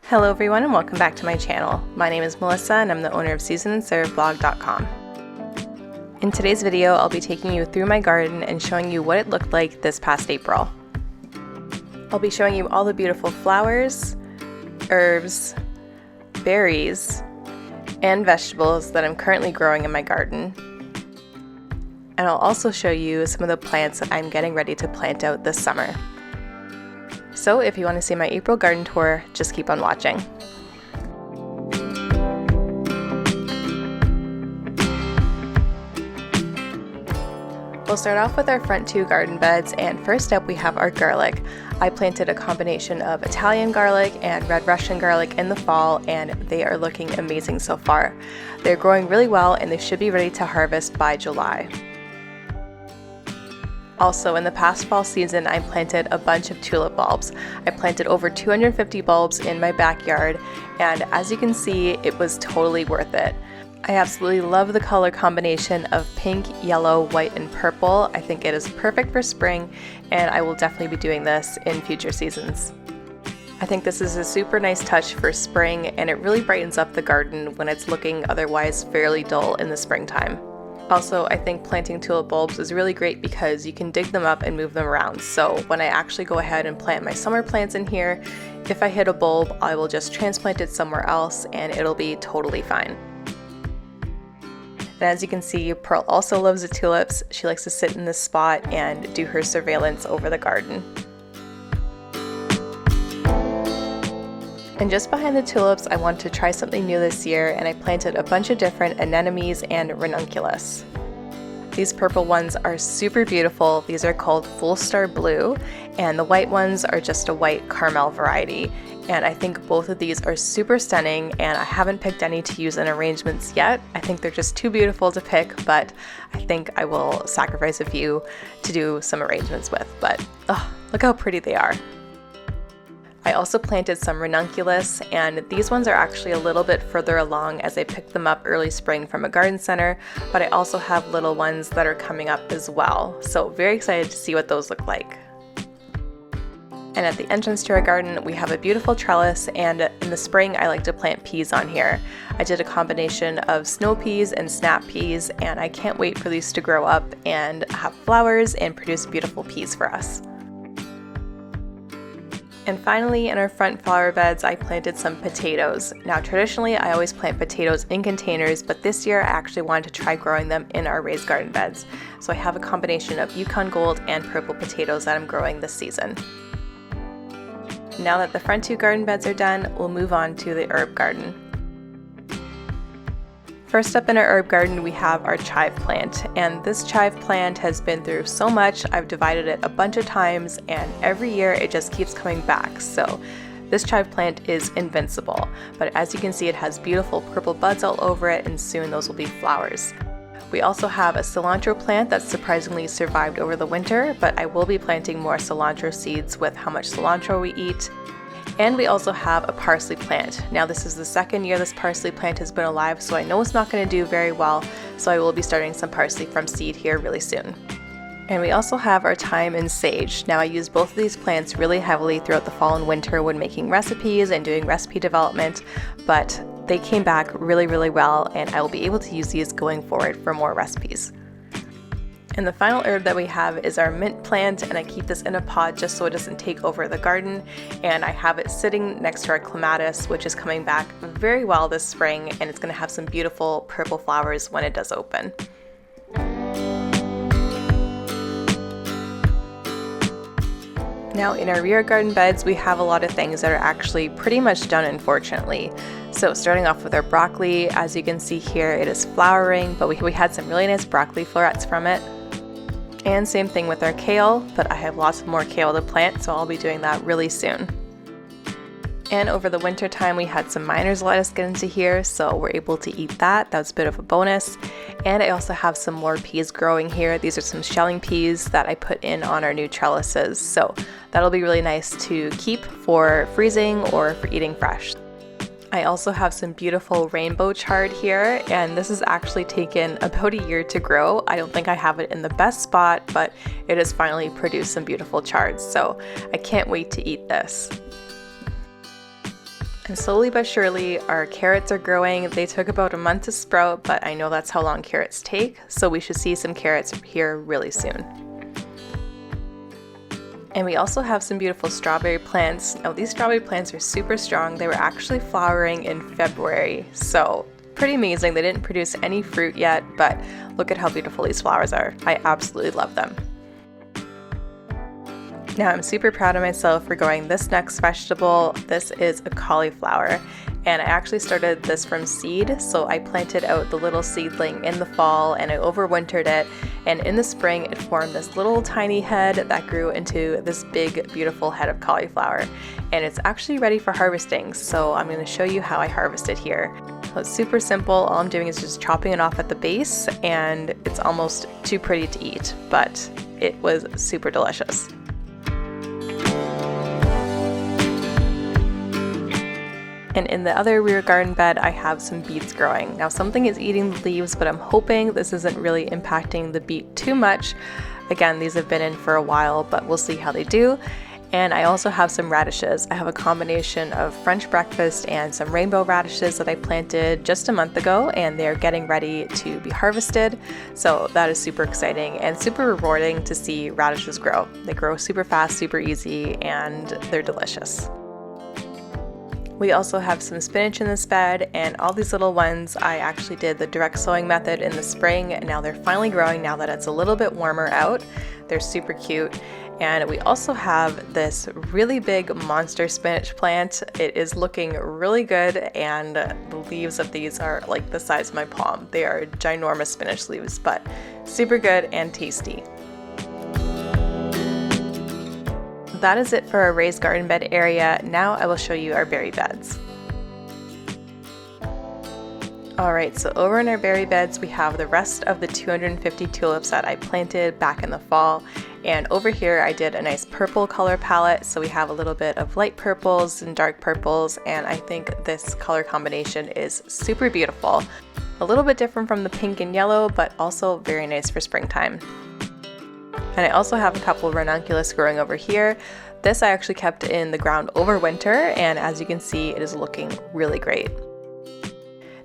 Hello everyone and welcome back to my channel. My name is Melissa and I'm the owner of SeasonandServeBlog.com. In today's video, I'll be taking you through my garden and showing you what it looked like this past April. I'll be showing you all the beautiful flowers, herbs, berries, and vegetables that I'm currently growing in my garden. And I'll also show you some of the plants that I'm getting ready to plant out this summer. So if you want to see my April garden tour, just keep on watching. We'll start off with our front two garden beds, and first up we have our garlic. I planted a combination of Italian garlic and red Russian garlic in the fall, and they are looking amazing so far. They're growing really well and they should be ready to harvest by July. Also, in the past fall season, I planted a bunch of tulip bulbs. I planted over 250 bulbs in my backyard, and as you can see, it was totally worth it. I absolutely love the color combination of pink, yellow, white, and purple. I think it is perfect for spring, and I will definitely be doing this in future seasons. I think this is a super nice touch for spring, and it really brightens up the garden when it's looking otherwise fairly dull in the springtime. Also, I think planting tulip bulbs is really great because you can dig them up and move them around. So when I actually go ahead and plant my summer plants in here, if I hit a bulb, I will just transplant it somewhere else and it'll be totally fine. And as you can see, Pearl also loves the tulips. She likes to sit in this spot and do her surveillance over the garden. And just behind the tulips, I wanted to try something new this year, and I planted a bunch of different anemones and ranunculus. These purple ones are super beautiful. These are called Full Star Blue, and the white ones are just a white Carmel variety. And I think both of these are super stunning, and I haven't picked any to use in arrangements yet. I think they're just too beautiful to pick, but I think I will sacrifice a few to do some arrangements with. But look how pretty they are. I also planted some ranunculus, and these ones are actually a little bit further along as I picked them up early spring from a garden center, but I also have little ones that are coming up as well. So very excited to see what those look like. And at the entrance to our garden, we have a beautiful trellis, and in the spring I like to plant peas on here. I did a combination of snow peas and snap peas, and I can't wait for these to grow up and have flowers and produce beautiful peas for us. And finally, in our front flower beds, I planted some potatoes. Now, traditionally, I always plant potatoes in containers, but this year I actually wanted to try growing them in our raised garden beds. So I have a combination of Yukon Gold and purple potatoes that I'm growing this season. Now that the front two garden beds are done, we'll move on to the herb garden. First up in our herb garden, we have our chive plant, and this chive plant has been through so much. I've divided it a bunch of times, and every year it just keeps coming back. So this chive plant is invincible, but as you can see, it has beautiful purple buds all over it, and soon those will be flowers. We also have a cilantro plant that surprisingly survived over the winter, but I will be planting more cilantro seeds with how much cilantro we eat. And we also have a parsley plant. Now this is the second year this parsley plant has been alive, so I know it's not going to do very well, so I will be starting some parsley from seed here really soon. And we also have our thyme and sage. Now I use both of these plants really heavily throughout the fall and winter when making recipes and doing recipe development, but they came back really well, and I will be able to use these going forward for more recipes. And the final herb that we have is our mint plant, and I keep this in a pot just so it doesn't take over the garden, and I have it sitting next to our clematis, which is coming back very well this spring, and it's going to have some beautiful purple flowers when it does open. Now in our rear garden beds, we have a lot of things that are actually pretty much done, unfortunately. So starting off with our broccoli, as you can see here, it is flowering, but we had some really nice broccoli florets from it. And same thing with our kale, but I have lots more kale to plant, so I'll be doing that really soon. And over the winter time, we had some miner's lettuce get into here, so we're able to eat that. That was a bit of a bonus. And I also have some more peas growing here. These are some shelling peas that I put in on our new trellises, so that'll be really nice to keep for freezing or for eating fresh. I also have some beautiful rainbow chard here, and this has actually taken about a year to grow. I don't think I have it in the best spot, but it has finally produced some beautiful chards, so I can't wait to eat this. And slowly but surely, our carrots are growing. They took about a month to sprout, but I know that's how long carrots take, so we should see some carrots here really soon. And we also have some beautiful strawberry plants. Now these strawberry plants are super strong. They were actually flowering in February, so pretty amazing. They didn't produce any fruit yet, but look at how beautiful these flowers are. I absolutely love them. Now I'm super proud of myself for growing this next vegetable. This is a cauliflower, and I actually started this from seed. So I planted out the little seedling in the fall and I overwintered it, and in the spring it formed this little tiny head that grew into this big beautiful head of cauliflower, and it's actually ready for harvesting. So I'm going to show you how I harvest it here. So it's super simple. All I'm doing is just chopping it off at the base, and it's almost too pretty to eat, but it was super delicious. And in the other rear garden bed, I have some beets growing. Now something is eating the leaves, but I'm hoping this isn't really impacting the beet too much. Again, these have been in for a while, but we'll see how they do. And I also have some radishes. I have a combination of French breakfast and some rainbow radishes that I planted just a month ago, and they're getting ready to be harvested. So that is super exciting and super rewarding to see radishes grow. They grow super fast, super easy, and they're delicious. We also have some spinach in this bed, and all these little ones, I actually did the direct sowing method in the spring, and now they're finally growing now that it's a little bit warmer out. They're super cute. And we also have this really big monster spinach plant. It is looking really good, and the leaves of these are like the size of my palm. They are ginormous spinach leaves, but super good and tasty. That is it for our raised garden bed area. Now I will show you our berry beds. Alright, so over in our berry beds we have the rest of the 250 tulips that I planted back in the fall. And over here I did a nice purple color palette, so we have a little bit of light purples and dark purples, and I think this color combination is super beautiful. A little bit different from the pink and yellow, but also very nice for springtime. And I also have a couple ranunculus growing over here. This I actually kept in the ground over winter, and as you can see, it is looking really great.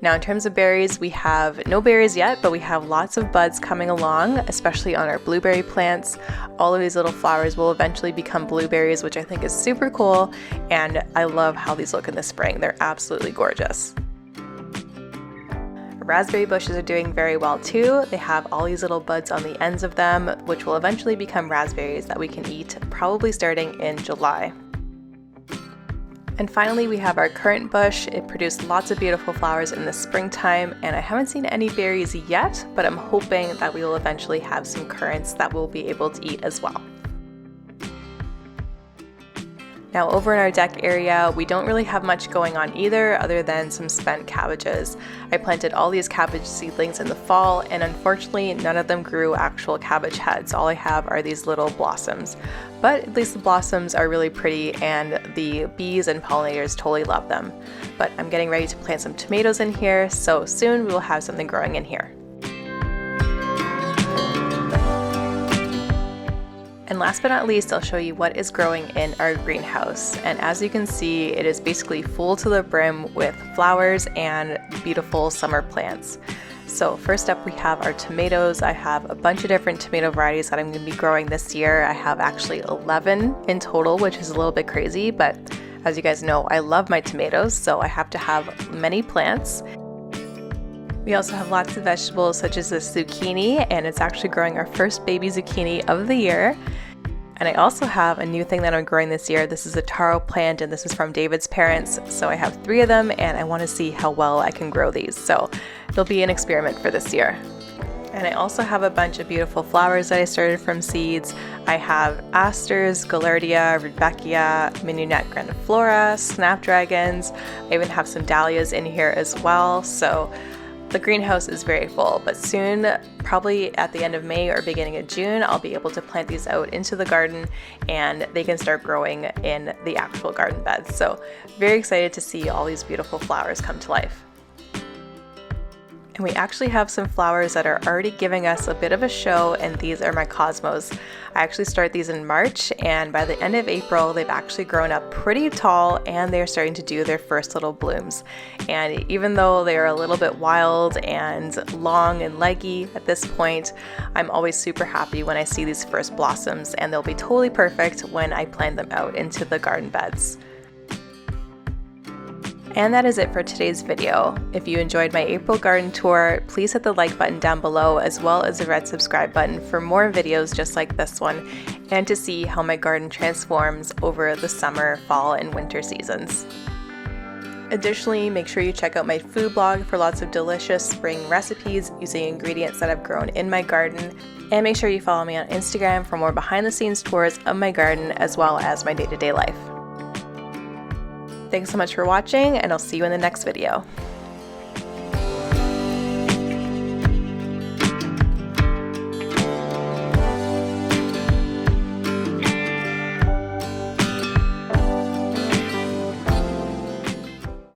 Now in terms of berries, we have no berries yet, but we have lots of buds coming along, especially on our blueberry plants. All of these little flowers will eventually become blueberries, which I think is super cool, and I love how these look in the spring. They're absolutely gorgeous. Raspberry bushes are doing very well too. They have all these little buds on the ends of them, which will eventually become raspberries that we can eat, probably starting in July. And finally, we have our currant bush. It produced lots of beautiful flowers in the springtime, and I haven't seen any berries yet, but I'm hoping that we will eventually have some currants that we'll be able to eat as well. Now over in our deck area, we don't really have much going on either, other than some spent cabbages. I planted all these cabbage seedlings in the fall, and unfortunately none of them grew actual cabbage heads. All I have are these little blossoms. But at least the blossoms are really pretty, and the bees and pollinators totally love them. But I'm getting ready to plant some tomatoes in here, so soon we will have something growing in here. And last but not least, I'll show you what is growing in our greenhouse. And as you can see, it is basically full to the brim with flowers and beautiful summer plants. So first up we have our tomatoes. I have a bunch of different tomato varieties that I'm going to be growing this year. I have actually 11 in total, which is a little bit crazy, but as you guys know, I love my tomatoes, so I have to have many plants. We also have lots of vegetables such as this zucchini, and it's actually growing our first baby zucchini of the year. And I also have a new thing that I'm growing this year. This is a taro plant, and this is from David's parents. So I have 3 of them, and I want to see how well I can grow these. So it'll be an experiment for this year. And I also have a bunch of beautiful flowers that I started from seeds. I have asters, gaillardia, rudbeckia, mignonette grandiflora, snapdragons. I even have some dahlias in here as well. So the greenhouse is very full, but soon, probably at the end of May or beginning of June, I'll be able to plant these out into the garden and they can start growing in the actual garden beds. So very excited to see all these beautiful flowers come to life. And we actually have some flowers that are already giving us a bit of a show, and these are my cosmos. I actually started these in March, and by the end of April they've actually grown up pretty tall and they're starting to do their first little blooms. And even though they're a little bit wild and long and leggy at this point, I'm always super happy when I see these first blossoms, and they'll be totally perfect when I plant them out into the garden beds. And that is it for today's video. If you enjoyed my April garden tour, please hit the like button down below as well as the red subscribe button for more videos just like this one, and to see how my garden transforms over the summer, fall, and winter seasons. Additionally, make sure you check out my food blog for lots of delicious spring recipes using ingredients that I've grown in my garden. And make sure you follow me on Instagram for more behind the scenes tours of my garden as well as my day-to-day life. Thanks so much for watching, and I'll see you in the next video.